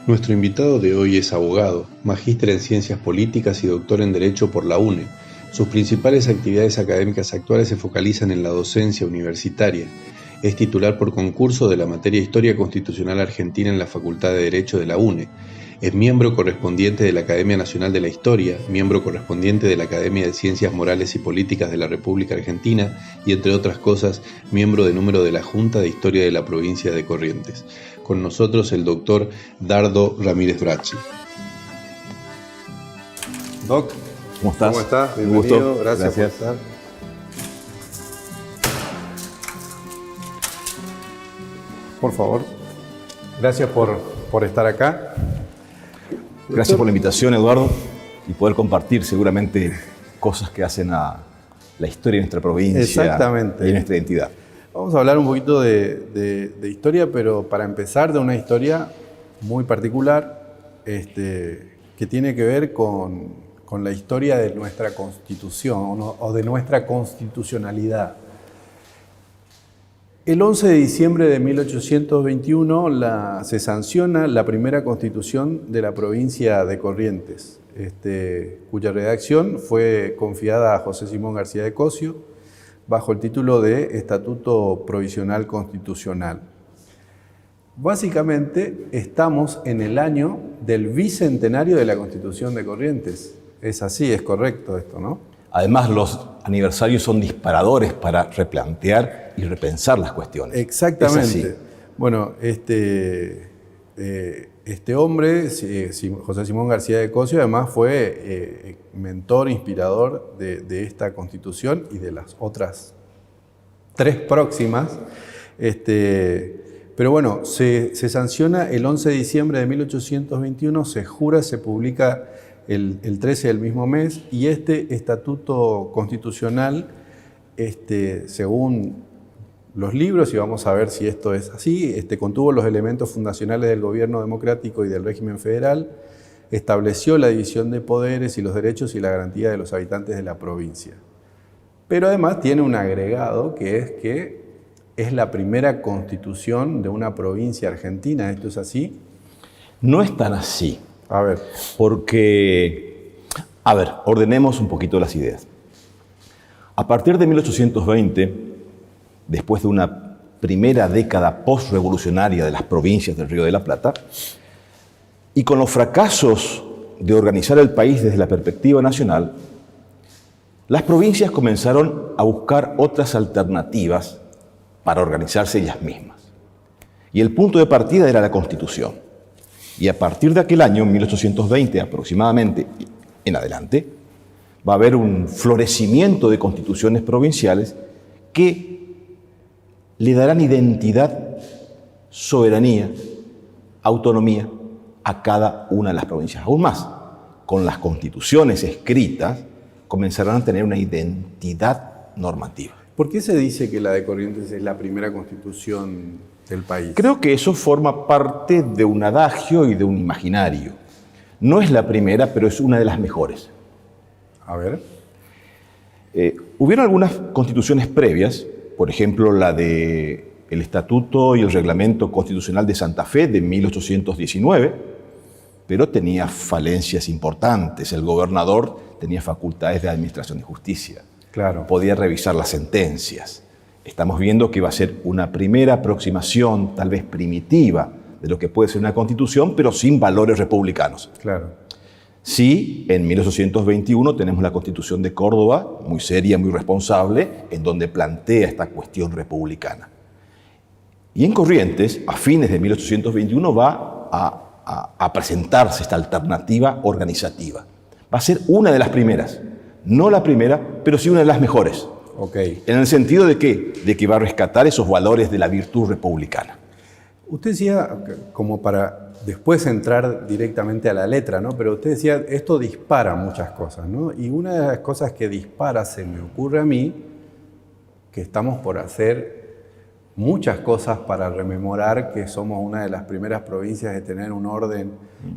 Nuestro invitado de hoy es abogado, magíster en Ciencias Políticas y doctor en Derecho por la UNE. Sus principales actividades académicas actuales se focalizan en la docencia universitaria. Es titular por concurso de la materia Historia Constitucional Argentina en la Facultad de Derecho de la UNE. Es miembro correspondiente de la Academia Nacional de la Historia, miembro correspondiente de la Academia de Ciencias Morales y Políticas de la República Argentina y, entre otras cosas, miembro de número de la Junta de Historia de la Provincia de Corrientes. Con nosotros el doctor Dardo Ramírez Bracci. Doc, ¿cómo estás? ¿Cómo estás? Bienvenido. Gracias por estar. Por favor. Gracias por estar acá. Gracias por la invitación, Eduardo, y poder compartir seguramente cosas que hacen a la historia de nuestra provincia. Exactamente. Y nuestra identidad. Vamos a hablar un poquito de historia, pero para empezar de una historia muy particular que tiene que ver con la historia de nuestra Constitución o de nuestra constitucionalidad. El 11 de diciembre de 1821 se sanciona la primera Constitución de la provincia de Corrientes, cuya redacción fue confiada a José Simón García de Cosio, bajo el título de Estatuto Provisional Constitucional. Básicamente estamos en el año del bicentenario de la Constitución de Corrientes. Es así, es correcto esto, ¿no? Además, los aniversarios son disparadores para replantear y repensar las cuestiones. Exactamente. Es así. Bueno, este hombre, José Simón García de Cosio, además fue mentor, inspirador de esta Constitución y de las otras tres próximas. Pero bueno, se sanciona el 11 de diciembre de 1821, se jura, se publica el 13 del mismo mes, y este estatuto constitucional, según los libros, y vamos a ver si esto es así, contuvo los elementos fundacionales del gobierno democrático y del régimen federal, estableció la división de poderes y los derechos y la garantía de los habitantes de la provincia. Pero además tiene un agregado que es la primera constitución de una provincia argentina. ¿Esto es así? No es tan así. A ver. Porque, ordenemos un poquito las ideas. A partir de 1820, después de una primera década post-revolucionaria de las provincias del Río de la Plata, y con los fracasos de organizar el país desde la perspectiva nacional, las provincias comenzaron a buscar otras alternativas para organizarse ellas mismas. Y el punto de partida era la Constitución. Y a partir de aquel año, 1820 aproximadamente, en adelante, va a haber un florecimiento de constituciones provinciales que le darán identidad, soberanía, autonomía a cada una de las provincias. Aún más, con las constituciones escritas, comenzarán a tener una identidad normativa. ¿Por qué se dice que la de Corrientes es la primera constitución del país? Creo que eso forma parte de un adagio y de un imaginario. No es la primera, pero es una de las mejores. A ver. Hubieron algunas constituciones previas, por ejemplo, la del Estatuto y el Reglamento Constitucional de Santa Fe de 1819, pero tenía falencias importantes. El gobernador tenía facultades de administración de justicia. Claro. Podía revisar las sentencias. Estamos viendo que va a ser una primera aproximación, tal vez primitiva, de lo que puede ser una constitución, pero sin valores republicanos. Claro. Sí, en 1821 tenemos la Constitución de Córdoba, muy seria, muy responsable, en donde plantea esta cuestión republicana. Y en Corrientes, a fines de 1821, va a presentarse esta alternativa organizativa. Va a ser una de las primeras. No la primera, pero sí una de las mejores. Okay. En el sentido de que va a rescatar esos valores de la virtud republicana. Usted decía, como para después entrar directamente a la letra, ¿no? Pero usted decía, esto dispara muchas cosas, ¿no? Y una de las cosas que dispara, se me ocurre a mí, que estamos por hacer muchas cosas para rememorar que somos una de las primeras provincias de tener un orden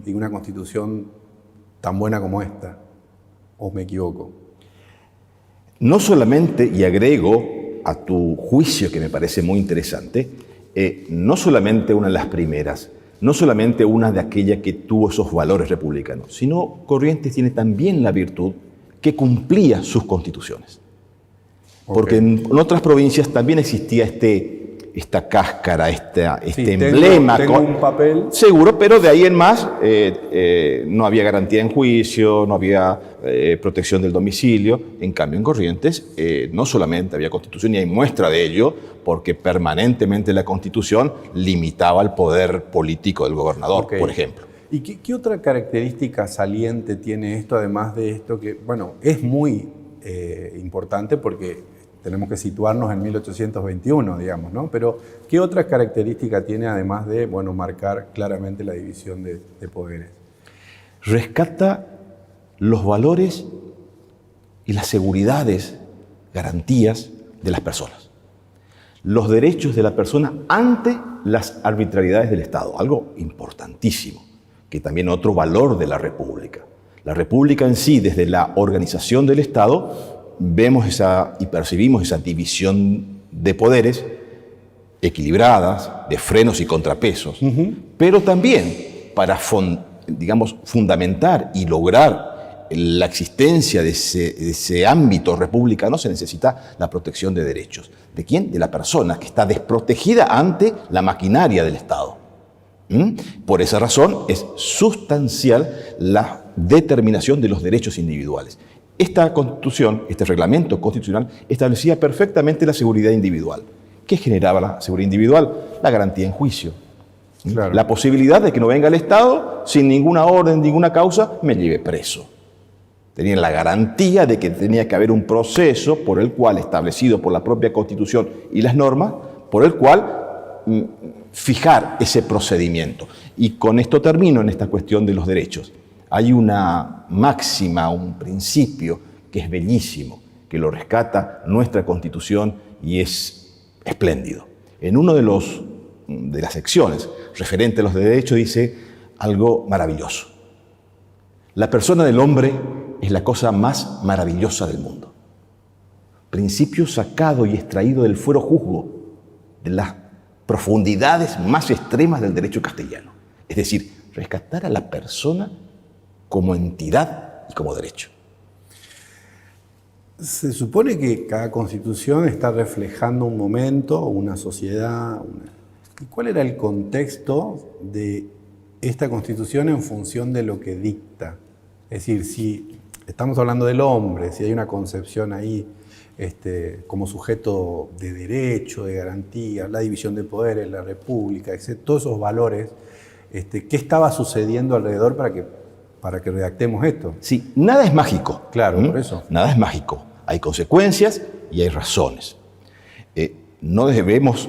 y una constitución tan buena como esta. ¿O me equivoco? No solamente, y agrego a tu juicio que me parece muy interesante, no solamente una de las primeras, no solamente una de aquellas que tuvo esos valores republicanos, sino Corrientes tiene también la virtud que cumplía sus constituciones. Porque en otras provincias también existía esta cáscara, este emblema. Tengo un papel. Seguro, pero de ahí en más no había garantía en juicio, no había protección del domicilio. En cambio, en Corrientes no solamente había Constitución, y hay muestra de ello, porque permanentemente la Constitución limitaba el poder político del gobernador, por ejemplo. ¿Y qué otra característica saliente tiene esto, además de esto que, bueno, es muy importante porque tenemos que situarnos en 1821, digamos, ¿no? Pero, ¿qué otras características tiene además de, bueno, marcar claramente la división de poderes? Rescata los valores y las seguridades, garantías de las personas. Los derechos de la persona ante las arbitrariedades del Estado, algo importantísimo, que también otro valor de la República. La República en sí, desde la organización del Estado, vemos y percibimos esa división de poderes equilibradas, de frenos y contrapesos, pero también para, fundamentar y lograr la existencia de ese ámbito republicano se necesita la protección de derechos. ¿De quién? De la persona que está desprotegida ante la maquinaria del Estado. Por esa razón es sustancial la determinación de los derechos individuales. Esta Constitución, este reglamento constitucional, establecía perfectamente la seguridad individual. ¿Qué generaba la seguridad individual? La garantía en juicio. Claro. La posibilidad de que no venga el Estado, sin ninguna orden, ninguna causa, me lleve preso. Tenían la garantía de que tenía que haber un proceso por el cual, establecido por la propia Constitución y las normas, por el cual fijar ese procedimiento. Y con esto termino en esta cuestión de los derechos. Hay una máxima, un principio que es bellísimo, que lo rescata nuestra Constitución y es espléndido. En uno de las secciones referente a los derechos dice algo maravilloso. La persona del hombre es la cosa más maravillosa del mundo. Principio sacado y extraído del fuero juzgo, de las profundidades más extremas del derecho castellano. Es decir, rescatar a la persona como entidad y como derecho. Se supone que cada constitución está reflejando un momento, una sociedad. ¿Y cuál era el contexto de esta constitución en función de lo que dicta? Es decir, si estamos hablando del hombre, si hay una concepción ahí como sujeto de derecho, de garantía, la división de poderes, la república, etc., todos esos valores, ¿qué estaba sucediendo alrededor para que redactemos esto? Sí, nada es mágico. Claro, por eso. Nada es mágico. Hay consecuencias y hay razones. No debemos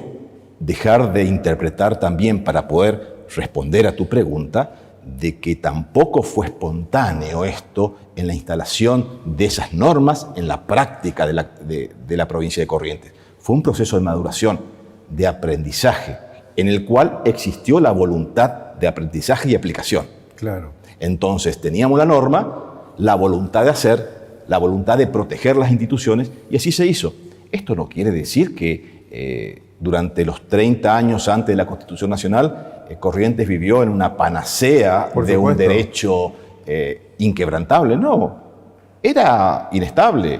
dejar de interpretar también, para poder responder a tu pregunta, de que tampoco fue espontáneo esto en la instalación de esas normas en la práctica de la provincia de Corrientes. Fue un proceso de maduración, de aprendizaje, en el cual existió la voluntad de aprendizaje y aplicación. Claro. Entonces teníamos la norma, la voluntad de hacer, la voluntad de proteger las instituciones, y así se hizo. Esto no quiere decir que durante los 30 años antes de la Constitución Nacional, Corrientes vivió en una panacea de un derecho inquebrantable. No, era inestable,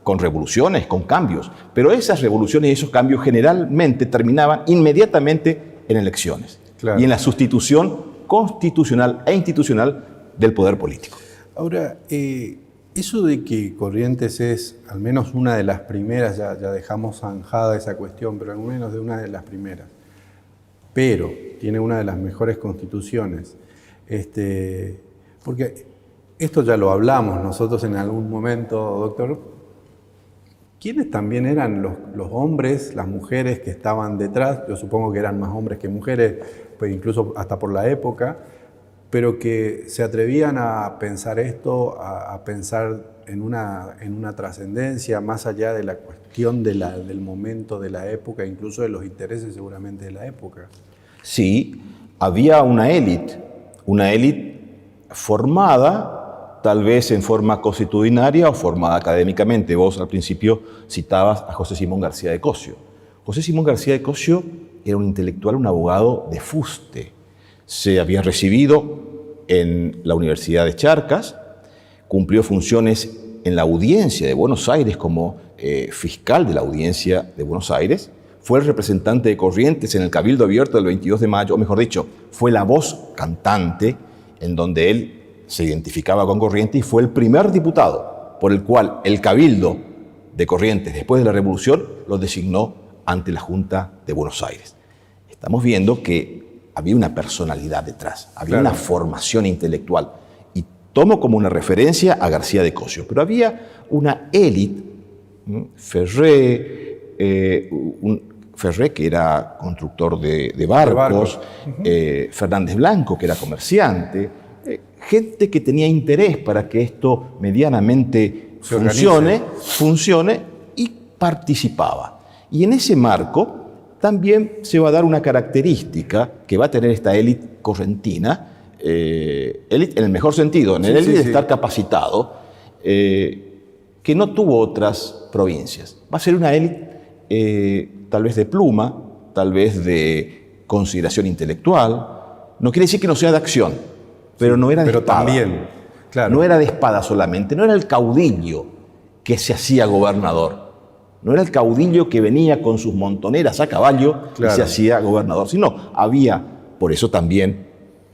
con revoluciones, con cambios, pero esas revoluciones y esos cambios generalmente terminaban inmediatamente en elecciones. Claro. Y en la sustitución constitucional e institucional del poder político. Ahora, eso de que Corrientes es al menos una de las primeras, ya dejamos zanjada esa cuestión, pero al menos de una de las primeras, pero tiene una de las mejores constituciones, porque esto ya lo hablamos nosotros en algún momento, doctor. ¿Quiénes también eran los hombres, las mujeres que estaban detrás? Yo supongo que eran más hombres que mujeres, pues incluso hasta por la época, pero que se atrevían a pensar esto, a pensar en una trascendencia más allá de la cuestión del momento, de la época, incluso de los intereses seguramente de la época. Sí, había una élite formada tal vez en forma constitucionaria o formada académicamente. Vos al principio citabas a José Simón García de Cosio. José Simón García de Cosio era un intelectual, un abogado de fuste. Se había recibido en la Universidad de Charcas, cumplió funciones en la Audiencia de Buenos Aires como fiscal de la Audiencia de Buenos Aires, fue el representante de Corrientes en el Cabildo Abierto del 22 de mayo, o mejor dicho, fue la voz cantante en donde él se identificaba con Corrientes y fue el primer diputado por el cual el Cabildo de Corrientes, después de la Revolución, lo designó ante la Junta de Buenos Aires. Estamos viendo que había una personalidad detrás, había una formación intelectual. Y tomo como una referencia a García de Cosio, pero había una élite, Ferré, que era constructor de barcos, Fernández Blanco, que era comerciante, gente que tenía interés para que esto medianamente funcione y participaba. Y en ese marco también se va a dar una característica que va a tener esta élite correntina, élite en el mejor sentido, en el élite de estar capacitado, que no tuvo otras provincias. Va a ser una élite tal vez de pluma, tal vez de consideración intelectual. No quiere decir que no sea de acción, pero no era de espada. También, claro. No era de espada solamente, no era el caudillo que se hacía gobernador. No era el caudillo que venía con sus montoneras a caballo y se hacía gobernador, sino había, por eso también,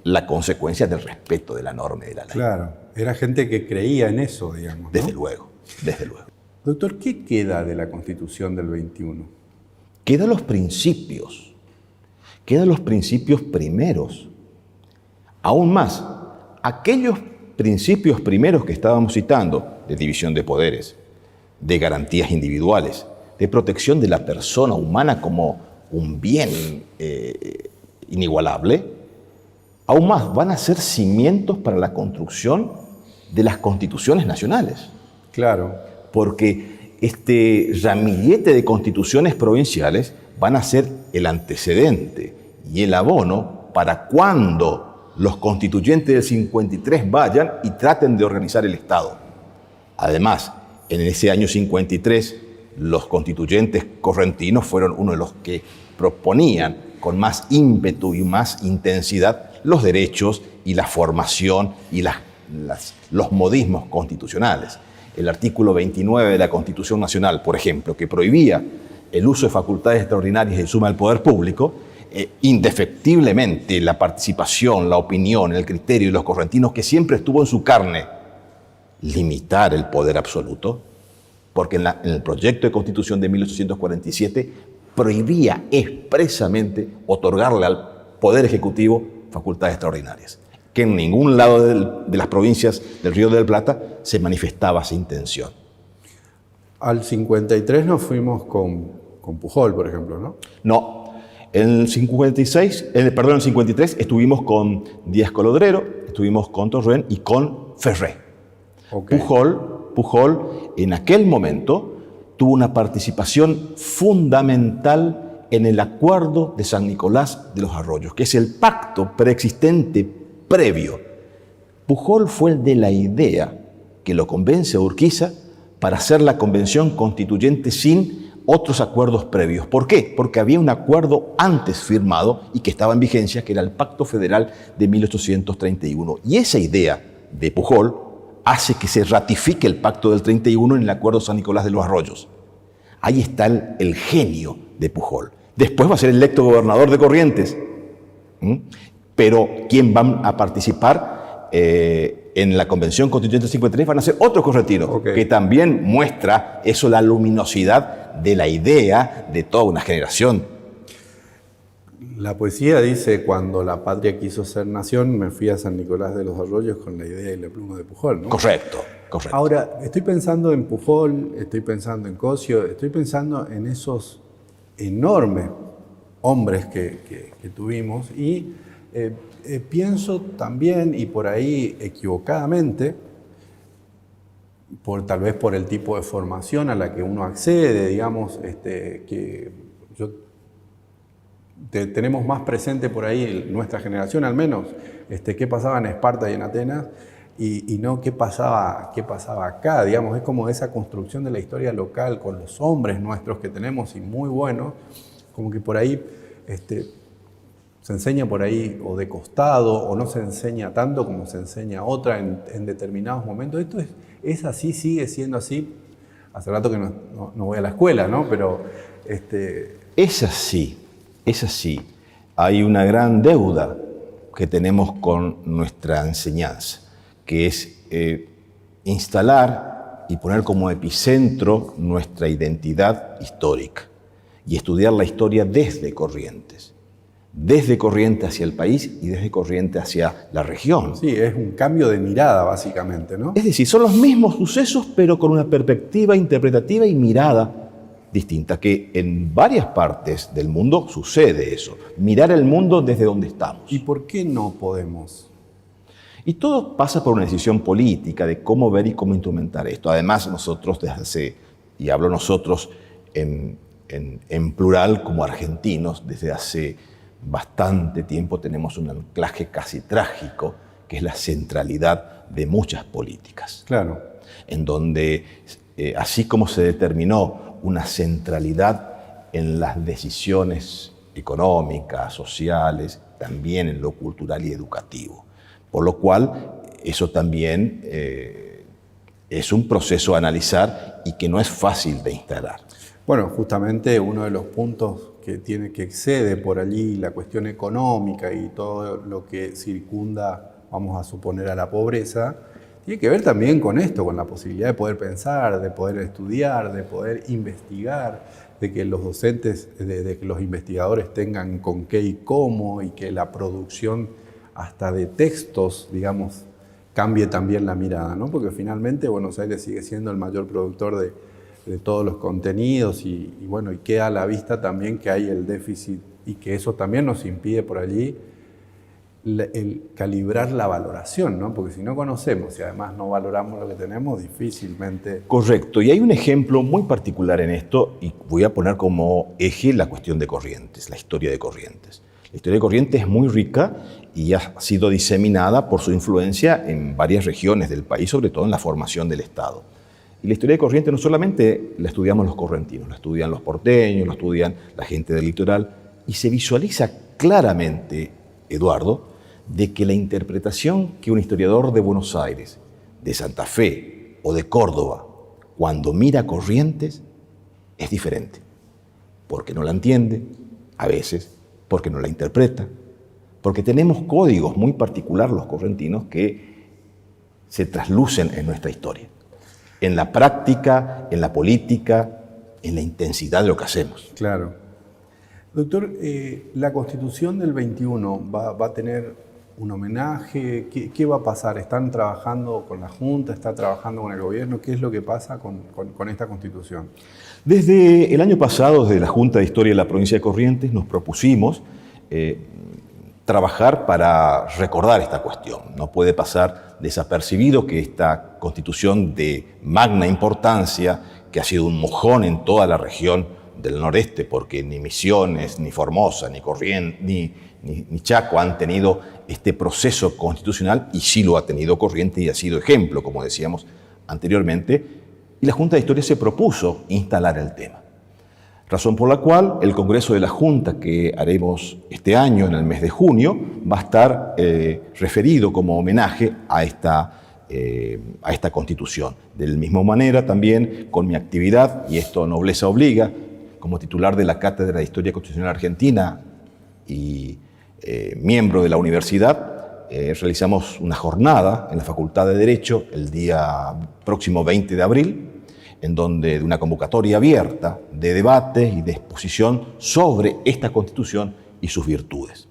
la consecuencia del respeto de la norma y de la ley. Claro, era gente que creía en eso, digamos, ¿no? Desde luego, desde luego. Doctor, ¿qué queda de la Constitución del 21? Quedan los principios primeros. Aún más, aquellos principios primeros que estábamos citando, de división de poderes, de garantías individuales, de protección de la persona humana como un bien inigualable, aún más van a ser cimientos para la construcción de las constituciones nacionales. Claro. Porque este ramillete de constituciones provinciales van a ser el antecedente y el abono para cuando los constituyentes del 53 vayan y traten de organizar el Estado. Además, en ese año 53, los constituyentes correntinos fueron uno de los que proponían con más ímpetu y más intensidad los derechos y la formación y los modismos constitucionales. El artículo 29 de la Constitución Nacional, por ejemplo, que prohibía el uso de facultades extraordinarias en suma del poder público, indefectiblemente la participación, la opinión, el criterio de los correntinos, que siempre estuvo en su carne, limitar el poder absoluto, porque en el proyecto de Constitución de 1847 prohibía expresamente otorgarle al Poder Ejecutivo facultades extraordinarias, que en ningún lado de las provincias del Río de la Plata se manifestaba esa intención. Al 53 nos fuimos con Pujol, por ejemplo, ¿no? No. En el 53 estuvimos con Díaz Colodrero, estuvimos con Torrent y con Ferré. Okay. Pujol en aquel momento tuvo una participación fundamental en el Acuerdo de San Nicolás de los Arroyos, que es el pacto preexistente previo. Pujol fue el de la idea que lo convence a Urquiza para hacer la convención constituyente sin otros acuerdos previos. ¿Por qué? Porque había un acuerdo antes firmado y que estaba en vigencia, que era el Pacto Federal de 1831. Y esa idea de Pujol hace que se ratifique el Pacto del 31 en el Acuerdo San Nicolás de los Arroyos. Ahí está el genio de Pujol. Después va a ser electo gobernador de Corrientes. Pero quien va a participar en la Convención Constituyente 53 van a ser otros correntinos, que también muestra eso, la luminosidad de la idea de toda una generación. La poesía dice: cuando la patria quiso ser nación, me fui a San Nicolás de los Arroyos con la idea y la pluma de Pujol, ¿no? Correcto. Ahora, estoy pensando en Pujol, estoy pensando en Cosio, estoy pensando en esos enormes hombres que tuvimos y pienso también, y por ahí equivocadamente, tal vez por el tipo de formación a la que uno accede, digamos, que tenemos más presente por ahí, nuestra generación al menos, qué pasaba en Esparta y en Atenas, y no qué pasaba acá, digamos. Es como esa construcción de la historia local con los hombres nuestros que tenemos y muy buenos, como que por ahí se enseña por ahí o de costado o no se enseña tanto como se enseña otra en determinados momentos. ¿Esto es así, sigue siendo así? Hace rato que no voy a la escuela, ¿no? Pero Es así, es así. Hay una gran deuda que tenemos con nuestra enseñanza, que es instalar y poner como epicentro nuestra identidad histórica y estudiar la historia desde Corrientes hacia el país y desde Corrientes hacia la región. Sí, es un cambio de mirada básicamente, ¿no? Es decir, son los mismos sucesos, pero con una perspectiva interpretativa y mirada distinta, que en varias partes del mundo sucede eso, mirar el mundo desde donde estamos. ¿Y por qué no podemos? Y todo pasa por una decisión política de cómo ver y cómo instrumentar esto. Además, nosotros y hablo nosotros en plural como argentinos, desde hace bastante tiempo tenemos un anclaje casi trágico, que es la centralidad de muchas políticas. Claro. En donde, así como se determinó una centralidad en las decisiones económicas, sociales, también en lo cultural y educativo. Por lo cual, eso también es un proceso a analizar y que no es fácil de instalar. Bueno, justamente uno de los puntos que excede por allí la cuestión económica y todo lo que circunda, vamos a suponer, a la pobreza, tiene que ver también con esto, con la posibilidad de poder pensar, de poder estudiar, de poder investigar, de que los docentes, de que los investigadores tengan con qué y cómo, y que la producción hasta de textos, digamos, cambie también la mirada, ¿no? Porque finalmente Buenos Aires sigue siendo el mayor productor de todos los contenidos y bueno, y queda a la vista también que hay el déficit y que eso también nos impide por allí el calibrar la valoración, ¿no? Porque si no conocemos y además no valoramos lo que tenemos, difícilmente... Correcto, y hay un ejemplo muy particular en esto, y voy a poner como eje la cuestión de Corrientes, la historia de Corrientes. La historia de Corrientes es muy rica y ha sido diseminada por su influencia en varias regiones del país, sobre todo en la formación del Estado. Y la historia de Corrientes no solamente la estudiamos los correntinos, la estudian los porteños, la estudian la gente del litoral, y se visualiza claramente, Eduardo, de que la interpretación que un historiador de Buenos Aires, de Santa Fe o de Córdoba, cuando mira Corrientes, es diferente. Porque no la entiende, a veces, porque no la interpreta, porque tenemos códigos muy particulares los correntinos que se traslucen en nuestra historia. En la práctica, en la política, en la intensidad de lo que hacemos. Claro. Doctor, la Constitución del 21 va a tener un homenaje. ¿Qué va a pasar? ¿Están trabajando con la Junta? ¿Está trabajando con el gobierno? ¿Qué es lo que pasa con esta Constitución? Desde el año pasado, desde la Junta de Historia de la Provincia de Corrientes, nos propusimos trabajar para recordar esta cuestión. No puede pasar desapercibido que esta Constitución de magna importancia, que ha sido un mojón en toda la región del noreste, porque ni Misiones, ni Formosa, ni Corrientes, ni Chaco han tenido este proceso constitucional, y sí lo ha tenido Corrientes y ha sido ejemplo, como decíamos anteriormente, y la Junta de Historia se propuso instalar el tema. Razón por la cual el Congreso de la Junta que haremos este año, en el mes de junio, va a estar referido como homenaje a esta Constitución. De la misma manera también con mi actividad, y esto nobleza obliga, como titular de la Cátedra de Historia Constitucional Argentina y miembro de la universidad, realizamos una jornada en la Facultad de Derecho el día próximo 20 de abril, en donde de una convocatoria abierta de debate y de exposición sobre esta Constitución y sus virtudes.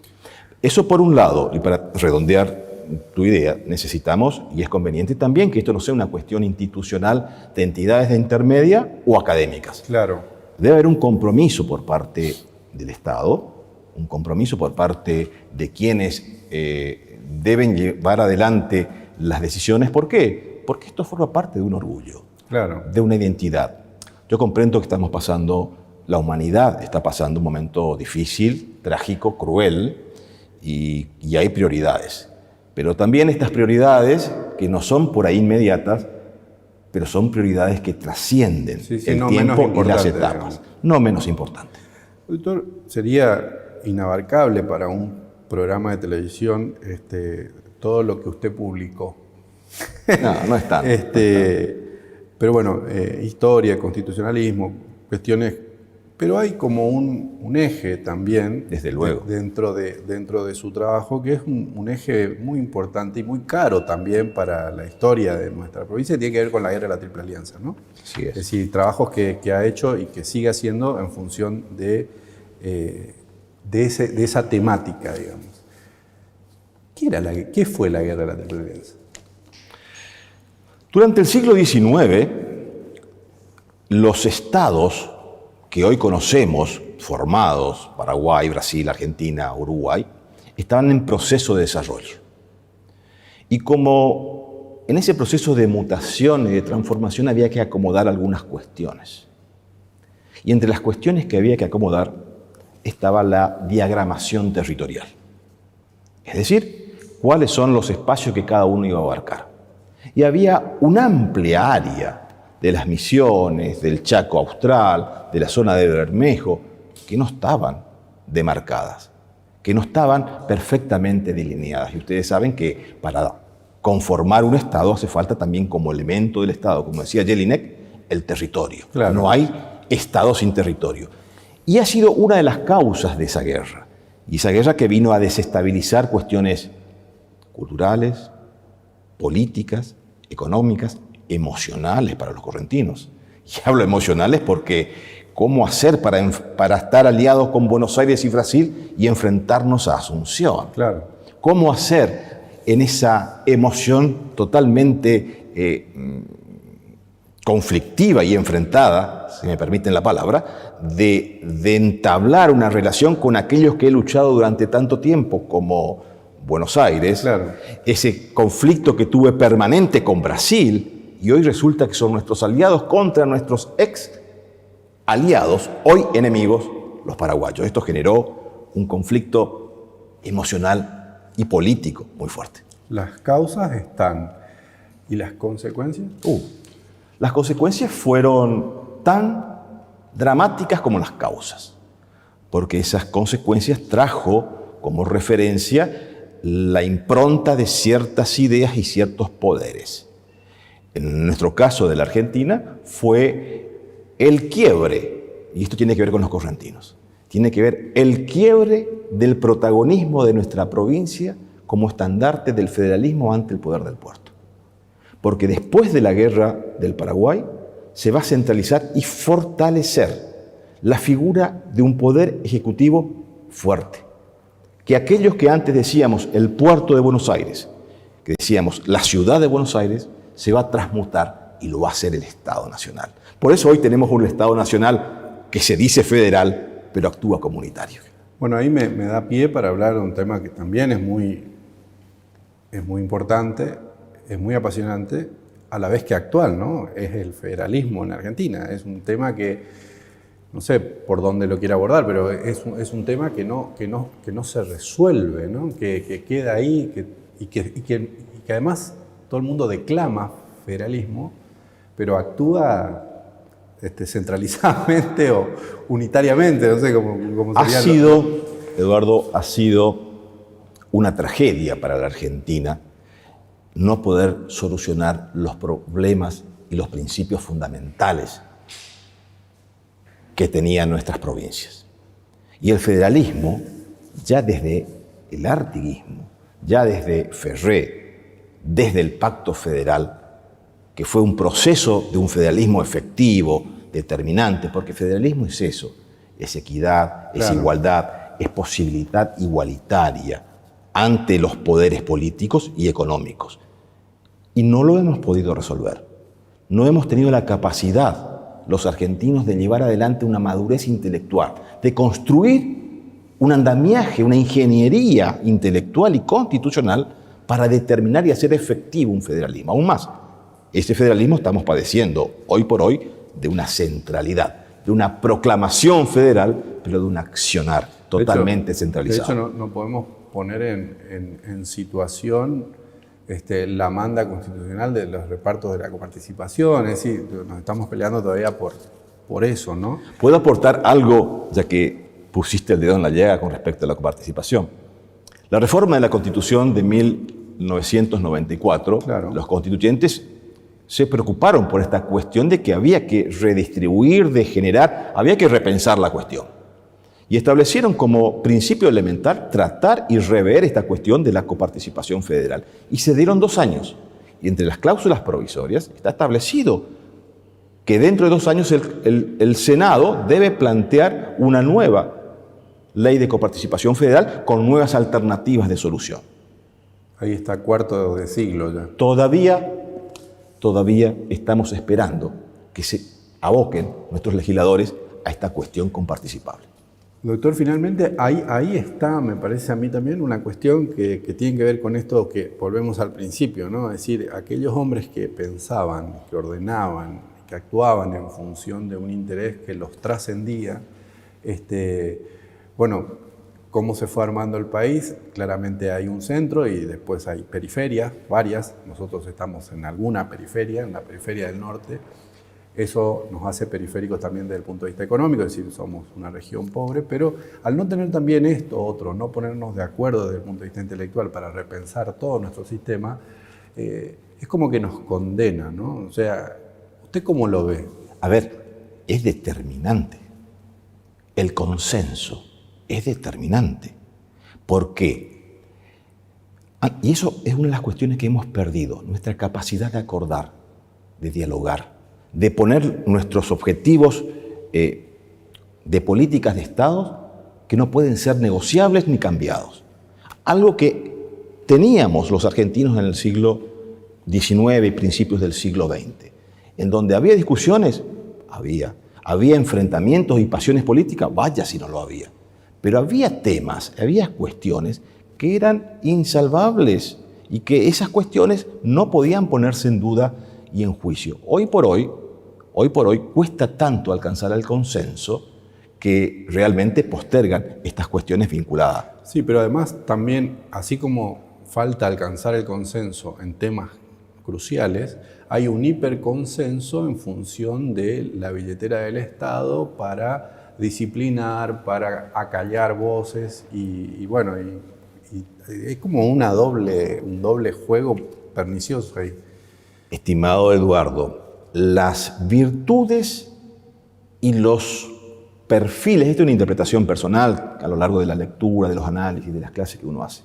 Eso por un lado, y para redondear tu idea, necesitamos, y es conveniente también, que esto no sea una cuestión institucional de entidades de intermedia o académicas. Claro. Debe haber un compromiso por parte del Estado, un compromiso por parte de quienes deben llevar adelante las decisiones. ¿Por qué? Porque esto forma parte de un orgullo. Claro. De una identidad. Yo comprendo que estamos pasando, la humanidad está pasando un momento difícil, trágico, cruel, y hay prioridades. Pero también estas prioridades, que no son por ahí inmediatas, pero son prioridades que trascienden el tiempo y las etapas. No menos importante. Doctor, sería inabarcable para un programa de televisión todo lo que usted publicó. No es tanto. Pero bueno, historia, constitucionalismo, cuestiones. Pero hay como un eje también, desde luego, dentro de su trabajo, que es un eje muy importante y muy caro también para la historia de nuestra provincia, que tiene que ver con la guerra de la Triple Alianza, ¿no? Así es. Es decir, trabajos que ha hecho y que sigue haciendo en función de esa temática, digamos. ¿Qué fue la guerra de la Triple Alianza? Durante el siglo XIX, los estados que hoy conocemos, formados, Paraguay, Brasil, Argentina, Uruguay, estaban en proceso de desarrollo. Y como en ese proceso de mutación y de transformación había que acomodar algunas cuestiones. Y entre las cuestiones que había que acomodar estaba la diagramación territorial. Es decir, cuáles son los espacios que cada uno iba a abarcar. Y había una amplia área de las Misiones, del Chaco Austral, de la zona de Bermejo, que no estaban demarcadas, que no estaban perfectamente delineadas. Y ustedes saben que para conformar un Estado hace falta también como elemento del Estado, como decía Jelinek, el territorio. Claro. No hay Estado sin territorio. Y ha sido una de las causas de esa guerra. Y esa guerra que vino a desestabilizar cuestiones culturales, políticas, económicas, emocionales para los correntinos. Y hablo emocionales porque ¿cómo hacer para estar aliados con Buenos Aires y Brasil y enfrentarnos a Asunción? Claro. ¿Cómo hacer en esa emoción totalmente conflictiva y enfrentada, si me permiten la palabra, de entablar una relación con aquellos que he luchado durante tanto tiempo como Buenos Aires, claro, ese conflicto que tuve permanente con Brasil, y hoy resulta que son nuestros aliados contra nuestros ex aliados, hoy enemigos, los paraguayos. Esto generó un conflicto emocional y político muy fuerte. Las causas están. ¿Y las consecuencias? Las consecuencias fueron tan dramáticas como las causas, porque esas consecuencias trajo como referencia la impronta de ciertas ideas y ciertos poderes. En nuestro caso de la Argentina fue el quiebre, y esto tiene que ver con los correntinos, tiene que ver el quiebre del protagonismo de nuestra provincia como estandarte del federalismo ante el poder del puerto. Porque después de la guerra del Paraguay se va a centralizar y fortalecer la figura de un poder ejecutivo fuerte. Que aquellos que antes decíamos el puerto de Buenos Aires, que decíamos la ciudad de Buenos Aires, se va a transmutar y lo va a hacer el Estado Nacional. Por eso hoy tenemos un Estado Nacional que se dice federal, pero actúa comunitario. Bueno, ahí me da pie para hablar de un tema que también es muy importante, es muy apasionante, a la vez que actual, ¿no? Es el federalismo en Argentina. Es un tema que, no sé por dónde lo quiere abordar, pero es un tema que no se resuelve, ¿no? Que queda ahí y que además todo el mundo declama federalismo, pero actúa centralizadamente o unitariamente, no sé cómo sería. Eduardo, ha sido una tragedia para la Argentina no poder solucionar los problemas y los principios fundamentales que tenían nuestras provincias. Y el federalismo, ya desde el artiguismo, ya desde Ferré, desde el Pacto Federal, que fue un proceso de un federalismo efectivo, determinante, porque federalismo es eso, es equidad, es igualdad, es posibilidad igualitaria ante los poderes políticos y económicos. Y no lo hemos podido resolver. No hemos tenido la capacidad, los argentinos, de llevar adelante una madurez intelectual, de construir un andamiaje, una ingeniería intelectual y constitucional para determinar y hacer efectivo un federalismo. Aún más, este federalismo estamos padeciendo hoy por hoy de una centralidad, de una proclamación federal, pero de un accionar totalmente centralizado. De hecho, no podemos poner en situación la manda constitucional de los repartos de la coparticipación. Es decir, nos estamos peleando todavía por eso, ¿no? ¿Puedo aportar algo, ya que pusiste el dedo en la llaga con respecto a la coparticipación? La reforma de la Constitución de 1994, Claro. los constituyentes se preocuparon por esta cuestión de que había que redistribuir, degenerar, había que repensar la cuestión. Y establecieron como principio elemental tratar y rever esta cuestión de la coparticipación federal. Y se dieron 2 años. Y entre las cláusulas provisorias está establecido que dentro de 2 años el Senado debe plantear una nueva ley de coparticipación federal con nuevas alternativas de solución. Ahí está cuarto de siglo ya. Todavía estamos esperando que se aboquen nuestros legisladores a esta cuestión comparticipable. Doctor, finalmente ahí está, me parece a mí también, una cuestión que tiene que ver con esto que volvemos al principio, ¿no? Es decir, aquellos hombres que pensaban, que ordenaban, que actuaban en función de un interés que los trascendía, bueno, cómo se fue armando el país, claramente hay un centro y después hay periferias, varias. Nosotros estamos en alguna periferia, en la periferia del norte. Eso nos hace periféricos también desde el punto de vista económico, es decir, somos una región pobre, pero al no tener también esto otro, no ponernos de acuerdo desde el punto de vista intelectual para repensar todo nuestro sistema, es como que nos condena, ¿no? O sea, ¿usted cómo lo ve? A ver, es determinante. El consenso es determinante. ¿Por qué? Y eso es una de las cuestiones que hemos perdido, nuestra capacidad de acordar, de dialogar, de poner nuestros objetivos de políticas de Estado que no pueden ser negociables ni cambiados. Algo que teníamos los argentinos en el siglo XIX y principios del siglo XX, en donde había discusiones, había enfrentamientos y pasiones políticas, vaya si no lo había, pero había temas, había cuestiones que eran insalvables y que esas cuestiones no podían ponerse en duda y en juicio. Hoy por hoy cuesta tanto alcanzar el consenso que realmente postergan estas cuestiones vinculadas. Sí, pero además también, así como falta alcanzar el consenso en temas cruciales, hay un hiperconsenso en función de la billetera del Estado para disciplinar, para acallar voces y bueno, y es como un doble juego pernicioso ahí. Estimado Eduardo, las virtudes y los perfiles, esta es una interpretación personal a lo largo de la lectura, de los análisis, de las clases que uno hace,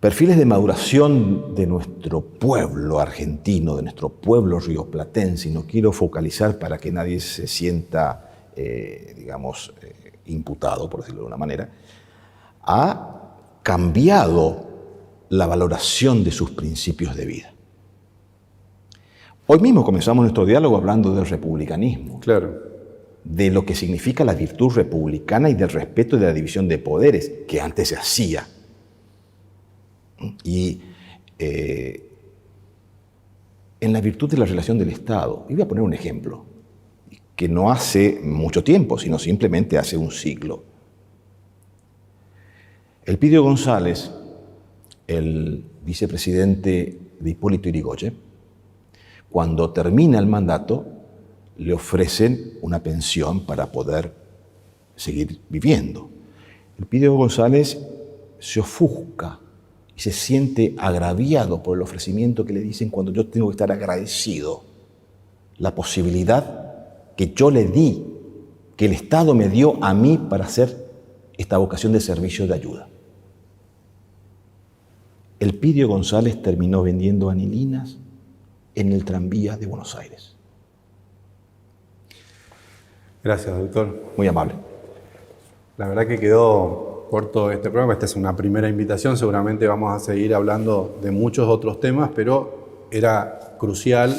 perfiles de maduración de nuestro pueblo argentino, de nuestro pueblo rioplatense, y no quiero focalizar para que nadie se sienta, imputado, por decirlo de una manera, ha cambiado la valoración de sus principios de vida. Hoy mismo comenzamos nuestro diálogo hablando del republicanismo, Claro. de lo que significa la virtud republicana y del respeto de la división de poderes, que antes se hacía. Y en la virtud de la relación del Estado, y voy a poner un ejemplo, que no hace mucho tiempo, sino simplemente hace un siglo. Elpidio González, el vicepresidente de Hipólito Yrigoyen, cuando termina el mandato, le ofrecen una pensión para poder seguir viviendo. Elpidio González se ofusca y se siente agraviado por el ofrecimiento que le dicen cuando yo tengo que estar agradecido. La posibilidad que yo le di, que el Estado me dio a mí para hacer esta vocación de servicio de ayuda. Elpidio González terminó vendiendo anilinas en el tranvía de Buenos Aires. Gracias, doctor. Muy amable. La verdad que quedó corto este programa. Esta es una primera invitación. Seguramente vamos a seguir hablando de muchos otros temas, pero era crucial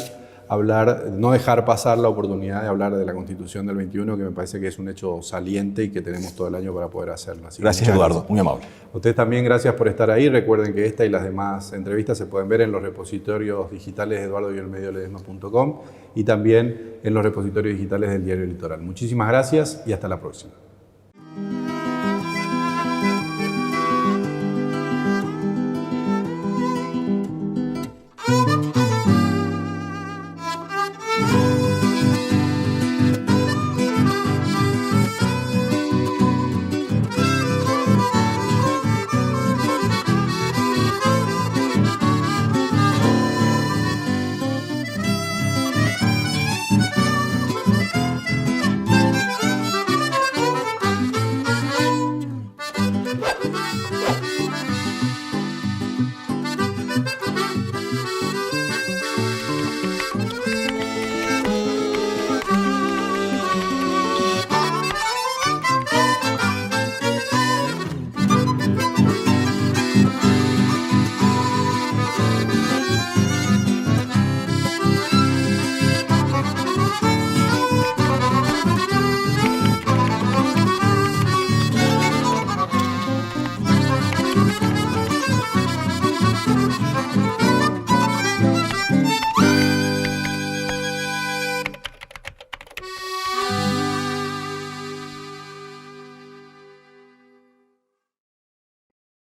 hablar, no dejar pasar la oportunidad de hablar de la Constitución del 21, que me parece que es un hecho saliente y que tenemos todo el año para poder hacerlo. Así Gracias, Eduardo. Muy amable. Ustedes también, gracias por estar ahí. Recuerden que esta y las demás entrevistas se pueden ver en los repositorios digitales de eduardo-ledesma.com y también en los repositorios digitales del Diario Litoral. Muchísimas gracias y hasta la próxima.